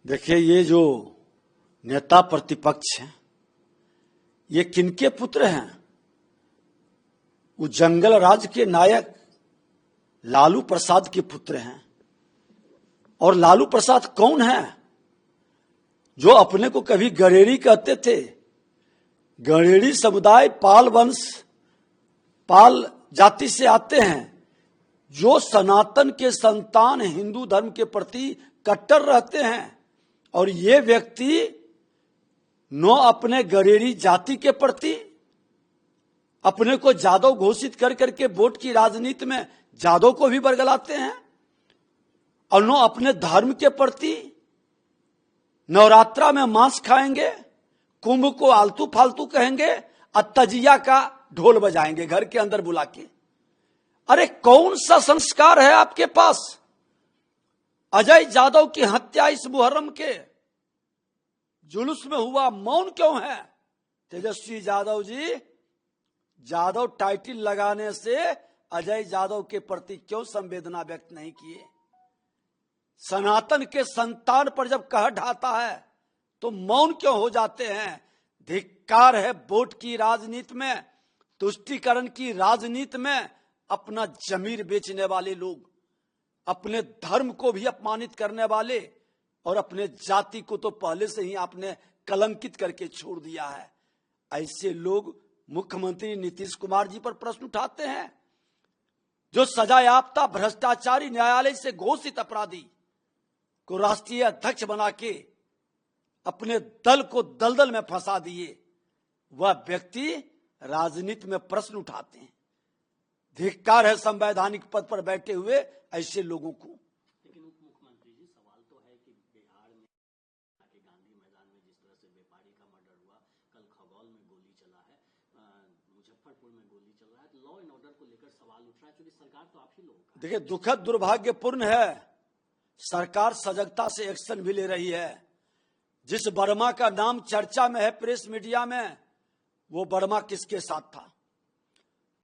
देखिए, ये जो नेता प्रतिपक्ष हैं, ये किनके पुत्र हैं? वो जंगल राज के नायक लालू प्रसाद के पुत्र हैं। और लालू प्रसाद कौन है? जो अपने को कभी गड़ेरी कहते थे। गड़ेरी समुदाय पाल वंश, पाल जाति से आते हैं, जो सनातन के संतान, हिंदू धर्म के प्रति कट्टर रहते हैं। और ये व्यक्ति न अपने गड़ेरी जाति के प्रति अपने को जादव घोषित कर करके वोट की राजनीति में जादव को भी बरगलाते हैं, और न अपने धर्म के प्रति नवरात्रा में मांस खाएंगे, कुंभ को आलतू फालतू कहेंगे, और तजिया का ढोल बजाएंगे घर के अंदर बुला के। अरे कौन सा संस्कार है आपके पास? अजय यादव की हत्या इस मुहर्रम के जुलूस में हुआ, मौन क्यों है? तेजस्वी यादव जी, यादव टाइटल लगाने से अजय यादव के प्रति क्यों संवेदना व्यक्त नहीं किए? सनातन के संतान पर जब कहर ढाता है तो मौन क्यों हो जाते हैं? धिक्कार है वोट की राजनीति में, तुष्टीकरण की राजनीति में अपना जमीर बेचने वाले लोग, अपने धर्म को भी अपमानित करने वाले, और अपने जाति को तो पहले से ही आपने कलंकित करके छोड़ दिया है। ऐसे लोग मुख्यमंत्री नीतीश कुमार जी पर प्रश्न उठाते हैं, जो सजायाफ्ता भ्रष्टाचारी न्यायालय से घोषित अपराधी को राष्ट्रीय अध्यक्ष बना के अपने दल को दलदल में फंसा दिए। वह व्यक्ति राजनीति में प्रश्न उठाते हैं। धिक्कार है संवैधानिक पद पर बैठे हुए ऐसे लोगों को। लेकिन उप मुख्यमंत्री जी, सवाल तो है कि बिहार में गांधी मैदान में जिस तरह से व्यापारी का मर्डर हुआ, कल खगौल में गोली चला है, मुजफ्फरपुर में गोली चल रहा है, लॉ एंड ऑर्डर को लेकर सवाल उठ रहा है, क्योंकि सरकार तो आप ही लोगों का। देखिए, दुखद दुर्भाग्यपूर्ण है, सरकार सजगता से एक्शन भी ले रही है। जिस वर्मा का नाम चर्चा में है प्रेस मीडिया में, वो वर्मा किसके साथ था?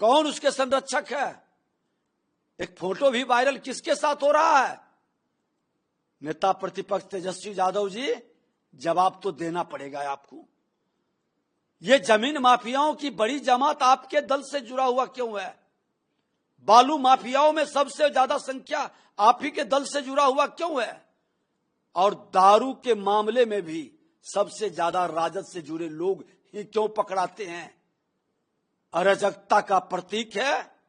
कौन उसके संरक्षक है? एक फोटो भी वायरल किसके साथ हो रहा है? नेता प्रतिपक्ष तेजस्वी यादव जी, जवाब तो देना पड़ेगा आपको। ये जमीन माफियाओं की बड़ी जमात आपके दल से जुड़ा हुआ क्यों है? बालू माफियाओं में सबसे ज्यादा संख्या आप ही के दल से जुड़ा हुआ क्यों है? और दारू के मामले में भी सबसे ज्यादा राजद से जुड़े लोग ही क्यों पकड़ाते हैं? अराजकता का प्रतीक है।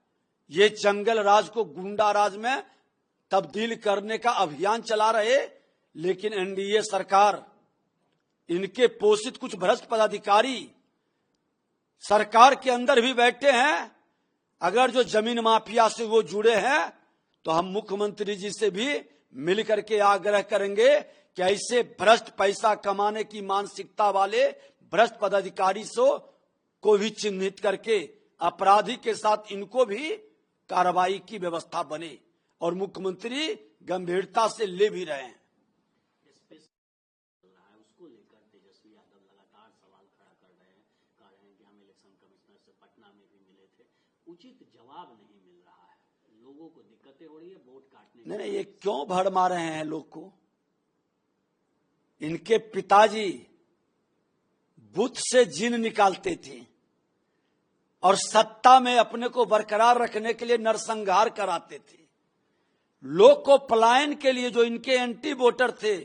ये जंगल राज को गुंडा राज में तब्दील करने का अभियान चला रहे, लेकिन एनडीए सरकार, इनके पोषित कुछ भ्रष्ट पदाधिकारी सरकार के अंदर भी बैठे हैं। अगर जो जमीन माफिया से वो जुड़े हैं तो हम मुख्यमंत्री जी से भी मिलकर के आग्रह करेंगे कि ऐसे भ्रष्ट पैसा कमाने की मानसिकता वाले भ्रष्ट पदाधिकारी को भी चिन्हित करके अपराधी के साथ इनको भी कार्रवाई की व्यवस्था बने, और मुख्यमंत्री गंभीरता से ले भी रहे हैं। उसको लेकर तेजस्वी यादव लगातार सवाल खड़ा कर रहे हैं, कह रहे हैं कि हम इलेक्शन कमिश्नर से पटना में भी मिले थे, उचित जवाब नहीं मिल रहा है, लोगों को दिक्कतें हो रही है वोट काटने। नहीं, ये क्यों भड़मा रहे हैं लोग को? इनके पिताजी बुत से जिन निकालते थे और सत्ता में अपने को बरकरार रखने के लिए नरसंहार कराते थे। लोग को पलायन के लिए जो इनके एंटी वोटर थे,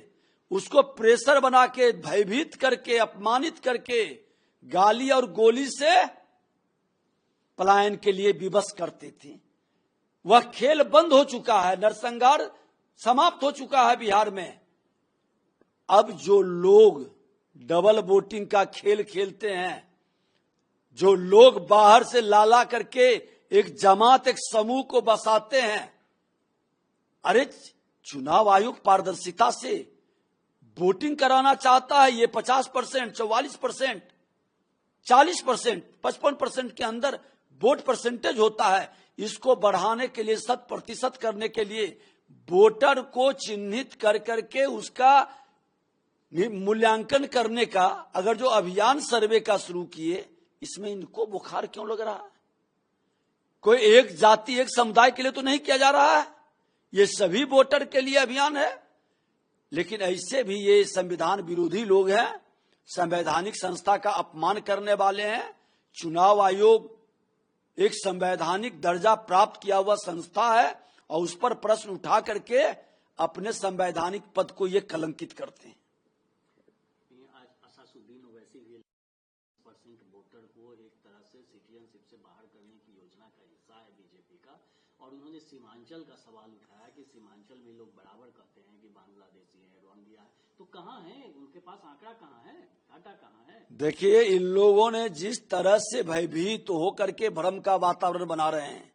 उसको प्रेशर बना के, भयभीत करके, अपमानित करके, गाली और गोली से पलायन के लिए विवश करते थे। वह खेल बंद हो चुका है, नरसंहार समाप्त हो चुका है बिहार में। अब जो लोग डबल वोटिंग का खेल खेलते हैं, जो लोग बाहर से लाला करके एक जमात, एक समूह को बसाते हैं, अरे चुनाव आयोग पारदर्शिता से वोटिंग कराना चाहता है। ये 50%, 44%, 40%, 55% के अंदर वोट परसेंटेज होता है। इसको बढ़ाने के लिए, 100% करने के लिए वोटर को चिन्हित कर करके उसका मूल्यांकन करने का अगर जो अभियान सर्वे का शुरू किए, इसमें इनको बुखार क्यों लग रहा है? कोई एक जाति, एक समुदाय के लिए तो नहीं किया जा रहा है, ये सभी वोटर के लिए अभियान है। लेकिन ऐसे भी ये संविधान विरोधी लोग हैं, संवैधानिक संस्था का अपमान करने वाले हैं। चुनाव आयोग एक संवैधानिक दर्जा प्राप्त किया हुआ संस्था है और उस पर प्रश्न उठा करके अपने संवैधानिक पद को ये कलंकित करते हैं। आज असादुद्दीन ओवैसी भी 10% वोटर को एक तरह से सिटीजनशिप से बाहर करने की योजना का हिस्सा है बीजेपी का, और उन्होंने सीमांचल का सवाल उठाया कि सीमांचल में लोग बराबर कहते हैं कि बांग्लादेशी है, रोहिंग्या है, तो कहाँ है उनके पास आंकड़ा, कहाँ है डाटा, कहाँ है? देखिए, इन लोगों ने जिस तरह से भयभीत होकर के भ्रम का वातावरण बना रहे हैं,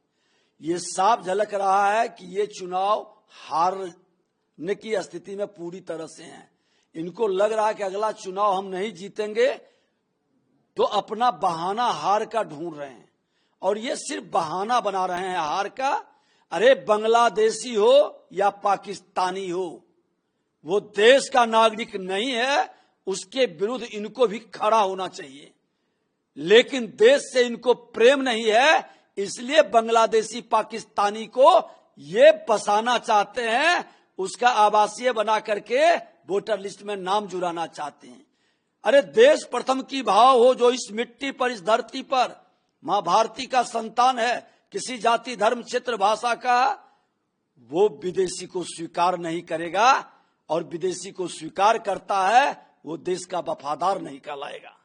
ये साफ झलक रहा है कि ये चुनाव हारने की स्थिति में पूरी तरह से हैं। इनको लग रहा है कि अगला चुनाव हम नहीं जीतेंगे, तो अपना बहाना हार का ढूंढ रहे हैं, और ये सिर्फ बहाना बना रहे हैं हार का। अरे बांग्लादेशी हो या पाकिस्तानी हो, वो देश का नागरिक नहीं है, उसके विरुद्ध इनको भी खड़ा होना चाहिए। लेकिन देश से इनको प्रेम नहीं है, इसलिए बांग्लादेशी पाकिस्तानी को ये बसाना चाहते हैं, उसका आवासीय बना करके वोटर लिस्ट में नाम जुड़ाना चाहते हैं। अरे देश प्रथम की भाव हो जो इस मिट्टी पर, इस धरती पर मां भारती का संतान है, किसी जाति धर्म क्षेत्र भाषा का, वो विदेशी को स्वीकार नहीं करेगा, और विदेशी को स्वीकार करता है वो देश का वफादार नहीं कहलाएगा।